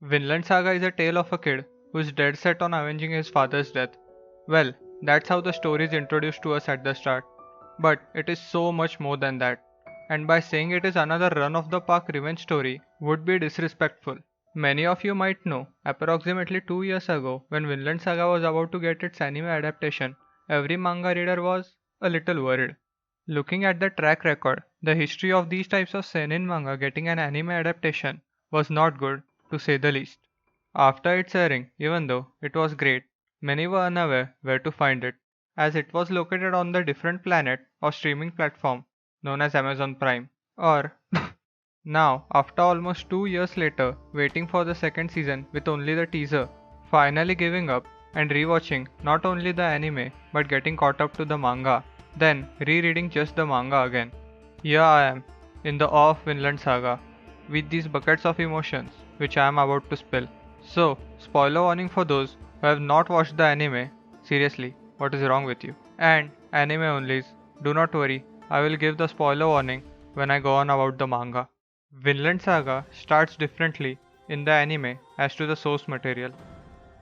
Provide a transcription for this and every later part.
Vinland Saga is a tale of a kid who's dead set on avenging his father's death. Well, that's how the story is introduced to us at the start. But it is so much more than that. And by saying it is another run of the park revenge story would be disrespectful. Many of you might know, approximately 2 years ago, when Vinland Saga was about to get its anime adaptation, every manga reader was a little worried. Looking at the track record, the history of these types of seinen manga getting an anime adaptation was not good, to say the least. After its airing, even though it was great, many were unaware where to find it, as it was located on the different planet or streaming platform known as Amazon Prime. Or, now, after almost 2 years later, waiting for the second season with only the teaser, finally giving up and rewatching not only the anime but getting caught up to the manga, then rereading just the manga again. Here I am, in the awe of Vinland Saga, with these buckets of emotions which I am about to spill. So, spoiler warning for those who have not watched the anime. Seriously, what is wrong with you? And anime onlys, do not worry, I will give the spoiler warning when I go on about the manga. Vinland Saga starts differently in the anime as to the source material.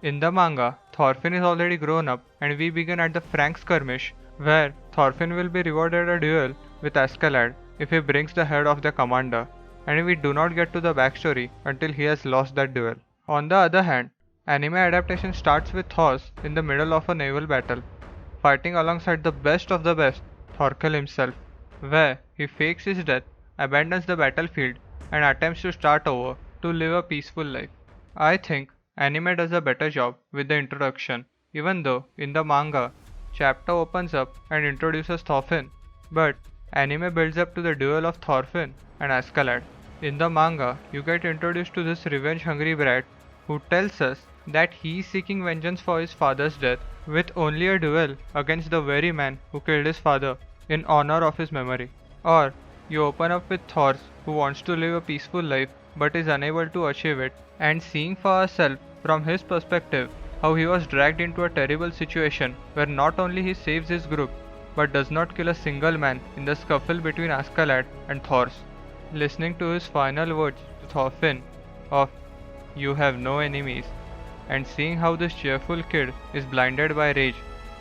In the manga, Thorfinn is already grown up and we begin at the Frank skirmish where Thorfinn will be rewarded a duel with Askeladd if he brings the head of the commander, and we do not get to the backstory until he has lost that duel. On the other hand, anime adaptation starts with Thor in the middle of a naval battle, fighting alongside the best of the best, Thorkell himself, where he fakes his death, abandons the battlefield, and attempts to start over to live a peaceful life. I think anime does a better job with the introduction, even though in the manga, chapter opens up and introduces Thorfinn, but anime builds up to the duel of Thorfinn and Askeladd. In the manga, you get introduced to this revenge-hungry brat who tells us that he is seeking vengeance for his father's death with only a duel against the very man who killed his father in honor of his memory. Or you open up with Thor who wants to live a peaceful life but is unable to achieve it, and seeing for ourselves from his perspective how he was dragged into a terrible situation where not only he saves his group but does not kill a single man in the scuffle between Askeladd and Thor. Listening to his final words to Thorfinn of "You have no enemies," and seeing how this cheerful kid is blinded by rage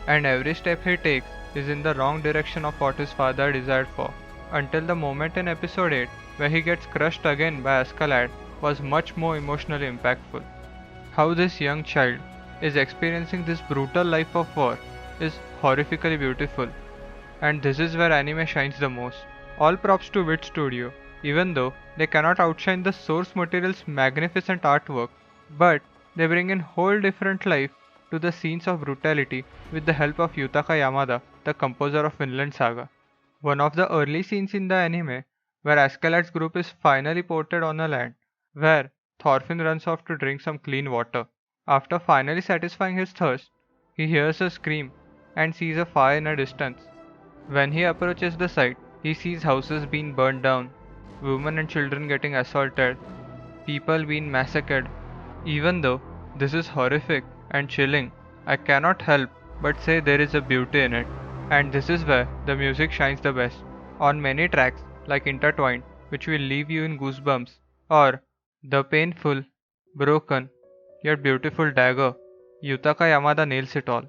and every step he takes is in the wrong direction of what his father desired for, until the moment in episode 8 where he gets crushed again by Askeladd was much more emotionally impactful. How this young child is experiencing this brutal life of war is horrifically beautiful, and this is where anime shines the most. All props to Wit Studio, even though they cannot outshine the source material's magnificent artwork, but they bring in whole different life to the scenes of brutality with the help of Yutaka Yamada, the composer of Vinland Saga. One of the early scenes in the anime where Askeladd's group is finally ported on a land, where Thorfinn runs off to drink some clean water. After finally satisfying his thirst, he hears a scream and sees a fire in a distance. When he approaches the site, he sees houses being burned down, women and children getting assaulted, people being massacred. Even though this is horrific and chilling, I cannot help but say there is a beauty in it, and this is where the music shines the best. On many tracks like Intertwined, which will leave you in goosebumps, or the painful, broken, yet beautiful dagger, Yutaka Yamada nails it all.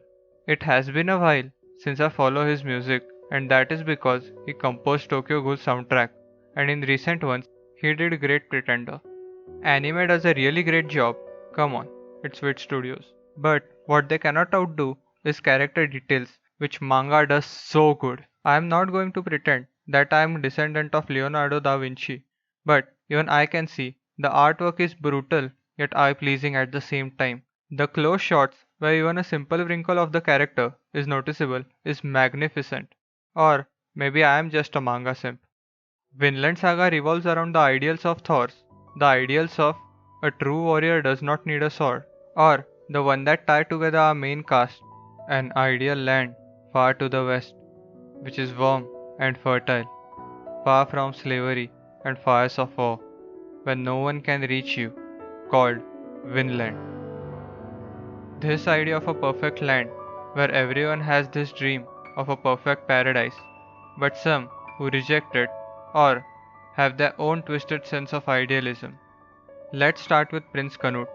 It has been a while since I follow his music, and that is because he composed Tokyo Ghoul soundtrack, and in recent ones, he did Great Pretender. Anime does a really great job, come on, it's Wit Studios. But what they cannot outdo is character details, which manga does so good. I am not going to pretend that I am a descendant of Leonardo da Vinci, but even I can see the artwork is brutal yet eye-pleasing at the same time. The close shots where even a simple wrinkle of the character is noticeable is magnificent. Or maybe I am just a manga simp. Vinland Saga revolves around the ideals of Thor, the ideals of a true warrior does not need a sword, or the one that tie together our main cast, an ideal land far to the west, which is warm and fertile, far from slavery and fires of war, where no one can reach you, called Vinland. This idea of a perfect land, where everyone has this dream of a perfect paradise, but some who reject it or have their own twisted sense of idealism. Let's start with Prince Canute.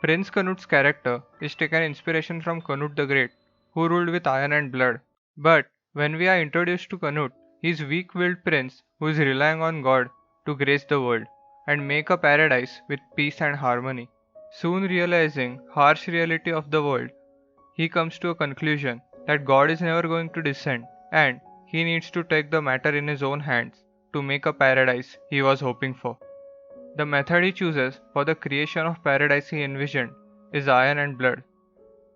Prince Canute's character is taken inspiration from Cnut the Great, who ruled with iron and blood. But when we are introduced to Canute, he is weak-willed prince who is relying on God to grace the world and make a paradise with peace and harmony. Soon realizing harsh reality of the world, he comes to a conclusion that God is never going to descend and he needs to take the matter in his own hands to make a paradise he was hoping for. The method he chooses for the creation of paradise he envisioned is iron and blood.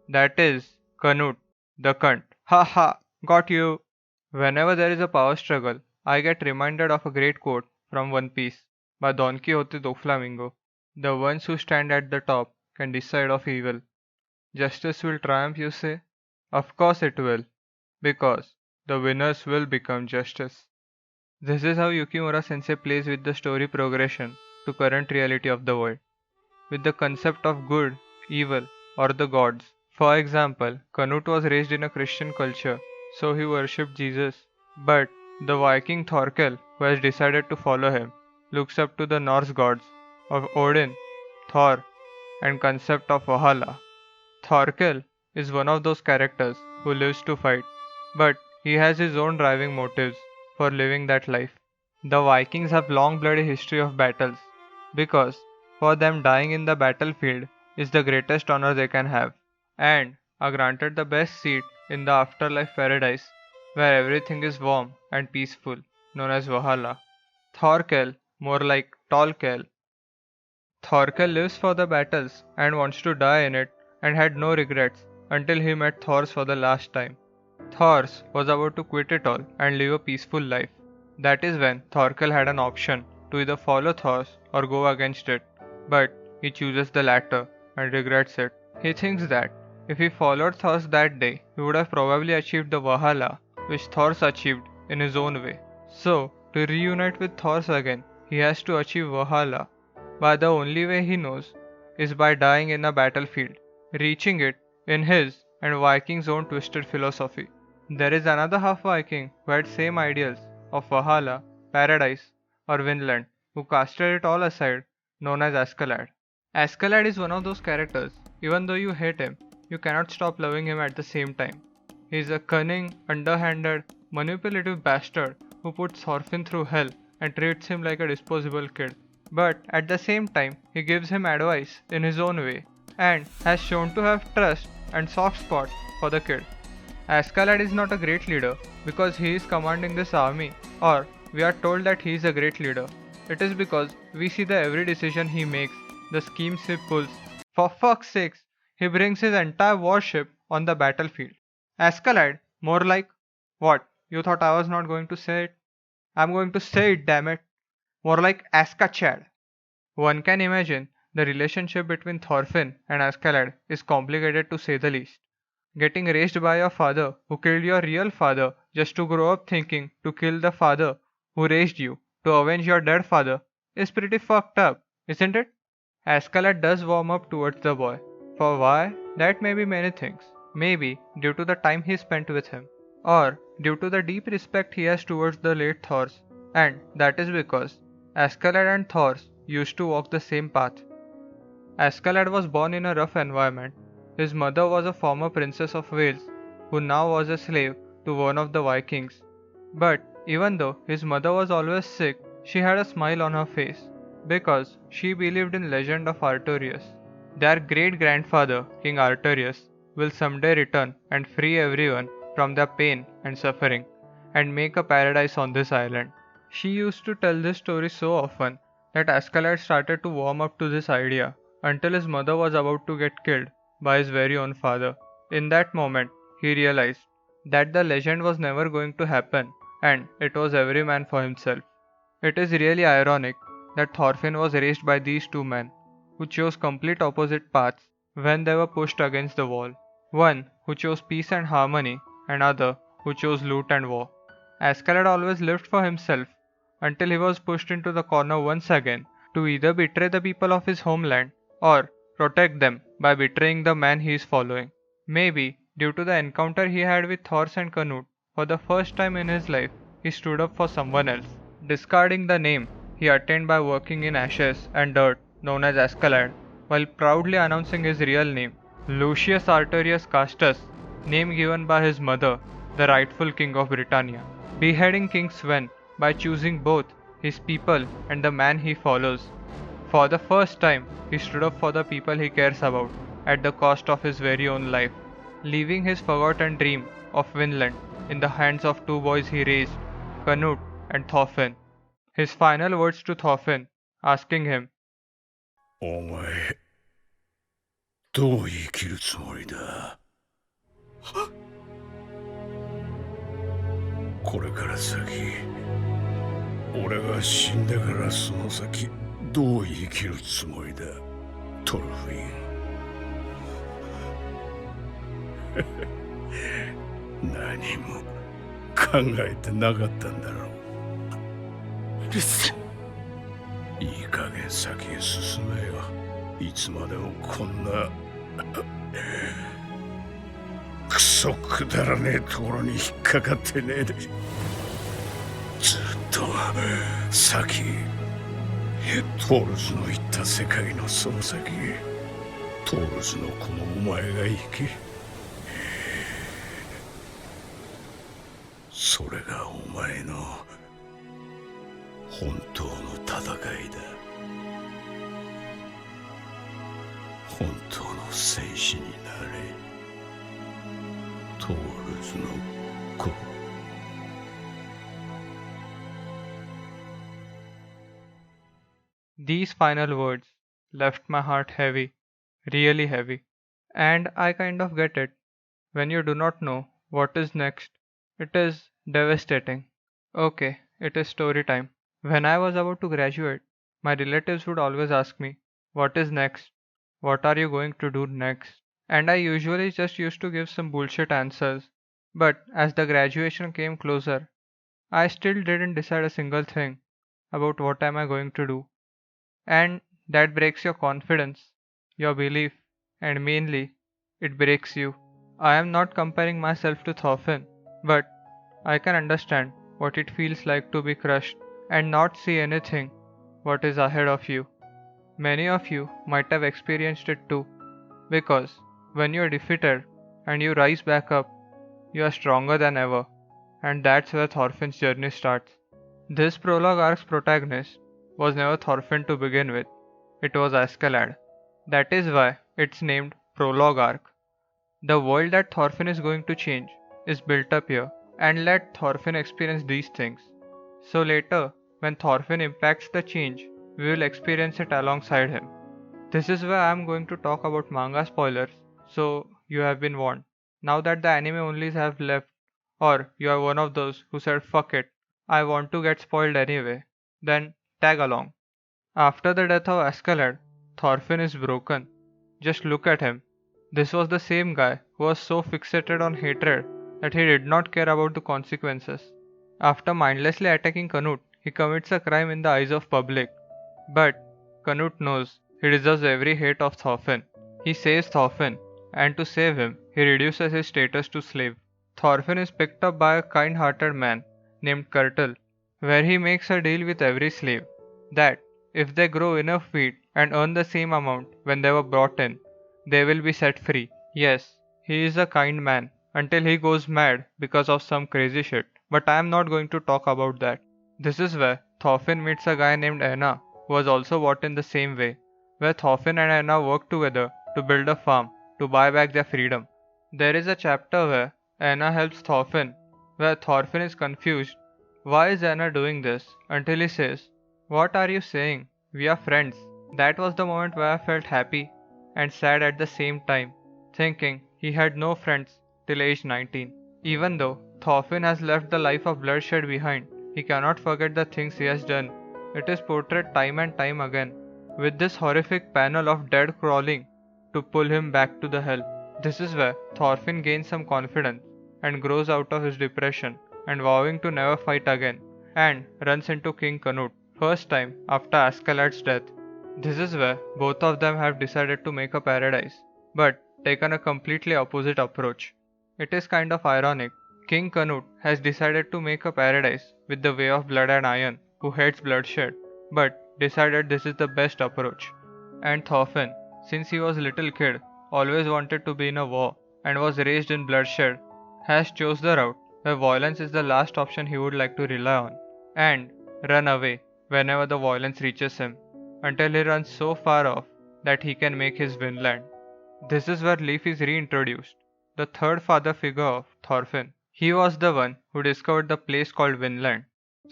That is, Canute, the cunt. Ha ha, got you! Whenever there is a power struggle, I get reminded of a great quote from One Piece by Don Quixote Doflamingo. The ones who stand at the top can decide of evil. Justice will triumph, you say? Of course it will, because the winners will become justice. This is how Yukimura sensei plays with the story progression to current reality of the world, with the concept of good, evil, or the gods. For example, Canute was raised in a Christian culture, so he worshipped Jesus. But the Viking Thorkell, who has decided to follow him, looks up to the Norse gods of Odin, Thor, and concept of Valhalla. Thorkell is one of those characters who lives to fight, but he has his own driving motives for living that life. The Vikings have long bloody history of battles, because for them dying in the battlefield is the greatest honor they can have, and are granted the best seat in the afterlife paradise where everything is warm and peaceful, known as Valhalla. Thorkell, more like Tolkell. Thorkell lives for the battles and wants to die in it and had no regrets until he met Thors for the last time. Thors was about to quit it all and live a peaceful life. That is when Thorkell had an option to either follow Thors or go against it, but he chooses the latter and regrets it. He thinks that if he followed Thors that day, he would have probably achieved the Valhalla which Thors achieved in his own way. So, to reunite with Thors again, he has to achieve Valhalla, but the only way he knows is by dying in a battlefield, reaching it in his and Vikings' own twisted philosophy. There is another half Viking who had same ideals of Valhalla, paradise, or Vinland, who casted it all aside, known as Askeladd. Askeladd is one of those characters, even though you hate him, you cannot stop loving him at the same time. He is a cunning, underhanded, manipulative bastard who puts Thorfinn through hell and treats him like a disposable kid. But at the same time, he gives him advice in his own way and has shown to have trust and soft spot for the kid. Askeladd is not a great leader because he is commanding this army, or we are told that he is a great leader. It is because we see the every decision he makes, the schemes he pulls. For fuck's sakes, he brings his entire warship on the battlefield. Askeladd, more like, what, you thought I was not going to say it? I'm going to say it, damn it. More like Askachad. One can imagine the relationship between Thorfinn and Askeladd is complicated to say the least. Getting raised by your father who killed your real father just to grow up thinking to kill the father who raised you to avenge your dead father is pretty fucked up, isn't it? Askeladd does warm up towards the boy. For why? That may be many things. Maybe due to the time he spent with him, or due to the deep respect he has towards the late Thors, and that is because Askeladd and Thors used to walk the same path. Askeladd was born in a rough environment. His mother was a former princess of Wales, who now was a slave to one of the Vikings. But even though his mother was always sick, she had a smile on her face, because she believed in legend of Artorias. Their great-grandfather, King Artorias, will someday return and free everyone from their pain and suffering, and make a paradise on this island. She used to tell this story so often that Askeladd started to warm up to this idea until his mother was about to get killed by his very own father. In that moment, he realized that the legend was never going to happen and it was every man for himself. It is really ironic that Thorfinn was raised by these two men who chose complete opposite paths when they were pushed against the wall. One who chose peace and harmony, and other who chose loot and war. Askeladd always lived for himself until he was pushed into the corner once again to either betray the people of his homeland or protect them by betraying the man he is following. Maybe due to the encounter he had with Thors and Canute, for the first time in his life he stood up for someone else, discarding the name he attained by working in ashes and dirt known as Askeladd, while proudly announcing his real name, Lucius Artorius Castus, name given by his mother, the rightful king of Britannia, beheading King Sven by choosing both his people and the man he follows. For the first time, he stood up for the people he cares about at the cost of his very own life, leaving his forgotten dream of Vinland in the hands of two boys he raised, Canute and Thorfinn. His final words to Thorfinn, asking him, お前、どう生きるつもりだ。これから先、俺が死んでからその先、どう生きるつもりだ、トルフィン。何も考えてなかったんだろう。いい加減先へ進めよ。いつまでもこんなクソくだらねえところに引っかかってねえで、ずっと先、トールズの言った世界のその先、トールズのこのお前が生き、それがお前の本当の戦いだ。本当の戦士になれ、トールズの子。These final words left my heart heavy, really heavy. And I kind of get it. When you do not know what is next, it is devastating. Okay, it is story time. When I was about to graduate, my relatives would always ask me, what is next? What are you going to do next? And I usually just used to give some bullshit answers. But as the graduation came closer, I still didn't decide a single thing about what am I going to do. And that breaks your confidence, your belief, and mainly, it breaks you. I am not comparing myself to Thorfinn, but I can understand what it feels like to be crushed and not see anything what is ahead of you. Many of you might have experienced it too, because when you are defeated and you rise back up, you are stronger than ever, and that's where Thorfinn's journey starts. This prologue arc's protagonist was never Thorfinn to begin with, it was Askeladd. That is why it's named Prologue Arc. The world that Thorfinn is going to change is built up here, and let Thorfinn experience these things. So later, when Thorfinn impacts the change, we will experience it alongside him. This is where I am going to talk about manga spoilers, so you have been warned. Now that the anime onlys have left, or you are one of those who said fuck it, I want to get spoiled anyway, then tag along. After the death of Askeladd, Thorfinn is broken. Just look at him. This was the same guy who was so fixated on hatred that he did not care about the consequences. After mindlessly attacking Canute, he commits a crime in the eyes of public. But Canute knows he deserves every hate of Thorfinn. He saves Thorfinn, and to save him, he reduces his status to slave. Thorfinn is picked up by a kind-hearted man named Kurtle, where he makes a deal with every slave that if they grow enough wheat and earn the same amount when they were brought in, they will be set free. Yes, he is a kind man until he goes mad because of some crazy shit, but I am not going to talk about that. This is where Thorfinn meets a guy named Anna who was also bought in the same way, where Thorfinn and Anna work together to build a farm to buy back their freedom. There is a chapter where Anna helps Thorfinn, where Thorfinn is confused. Why is Anna doing this? Until he says, "What are you saying? We are friends." That was the moment where I felt happy and sad at the same time, thinking he had no friends till age 19. Even though Thorfinn has left the life of bloodshed behind, he cannot forget the things he has done. It is portrayed time and time again, with this horrific panel of dead crawling to pull him back to the hell. This is where Thorfinn gains some confidence and grows out of his depression and vowing to never fight again, and runs into King Canute, first time after Askeladd's death. This is where both of them have decided to make a paradise, but taken a completely opposite approach. It is kind of ironic. King Canute has decided to make a paradise with the way of blood and iron, who hates bloodshed, but decided this is the best approach. And Thorfinn, since he was a little kid, always wanted to be in a war and was raised in bloodshed, has chose the route where violence is the last option he would like to rely on, and run away whenever the violence reaches him, until he runs so far off that he can make his Vinland. This is where Leif is reintroduced, the third father figure of Thorfinn. He was the one who discovered the place called Vinland.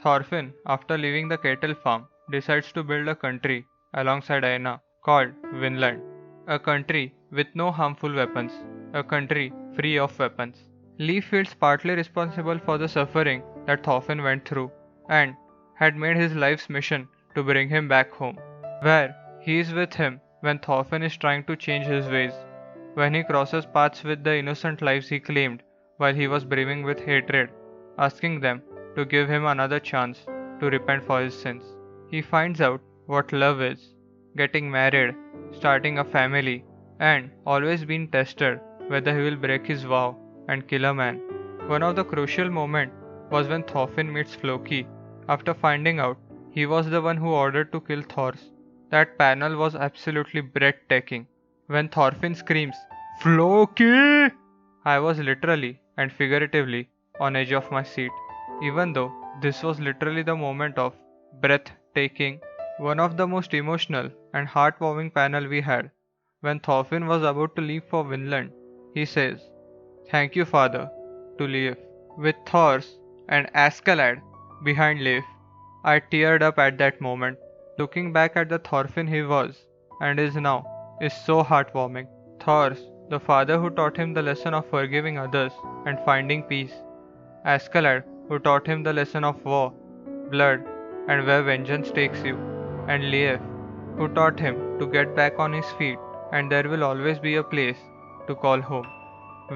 Thorfinn, after leaving the cattle farm, decides to build a country alongside Aina called Vinland, a country with no harmful weapons, a country free of weapons. Leif feels partly responsible for the suffering that Thorfinn went through and had made his life's mission to bring him back home, where he is with him when Thorfinn is trying to change his ways, when he crosses paths with the innocent lives he claimed while he was brimming with hatred, asking them to give him another chance to repent for his sins. He finds out what love is, getting married, starting a family, and always being tested whether he will break his vow and kill a man. One of the crucial moments was when Thorfinn meets Floki after finding out he was the one who ordered to kill Thors. That panel was absolutely breathtaking. When Thorfinn screams, "Floki!" I was literally and figuratively on edge of my seat, even though this was literally the moment of breathtaking. One of the most emotional and heartwarming panel we had. When Thorfinn was about to leave for Vinland, he says, "Thank you, father," to Leif. With Thors and Askeladd behind Leif, I teared up at that moment. Looking back at the Thorfinn he was and is now is so heartwarming. Thors, the father who taught him the lesson of forgiving others and finding peace. Askeladd, who taught him the lesson of war, blood, and where vengeance takes you. And Leif, who taught him to get back on his feet and there will always be a place to call home.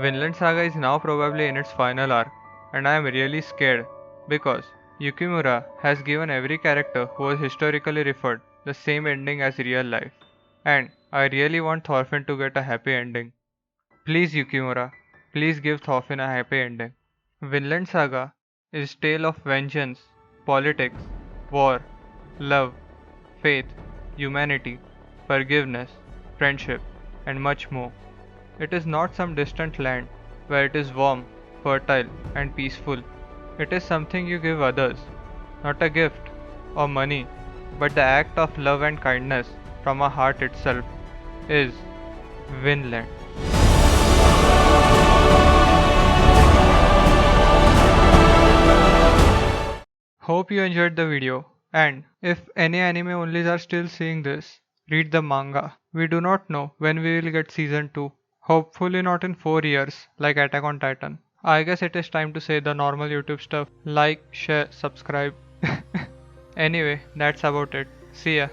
Vinland Saga is now probably in its final arc, and I am really scared because Yukimura has given every character who was historically referred the same ending as real life, and I really want Thorfinn to get a happy ending. Please Yukimura, please give Thorfinn a happy ending. Vinland Saga is a tale of vengeance, politics, war, love, faith, humanity, forgiveness, friendship, and much more. It is not some distant land where it is warm, fertile, and peaceful. It is something you give others, not a gift or money, but the act of love and kindness from a heart itself is Vinland. Hope you enjoyed the video, and if any anime onlys are still seeing this, read the manga. We do not know when we will get season 2. Hopefully not in 4 years like Attack on Titan. I guess it is time to say the normal YouTube stuff. Like, share, subscribe. Anyway, that's about it. See ya.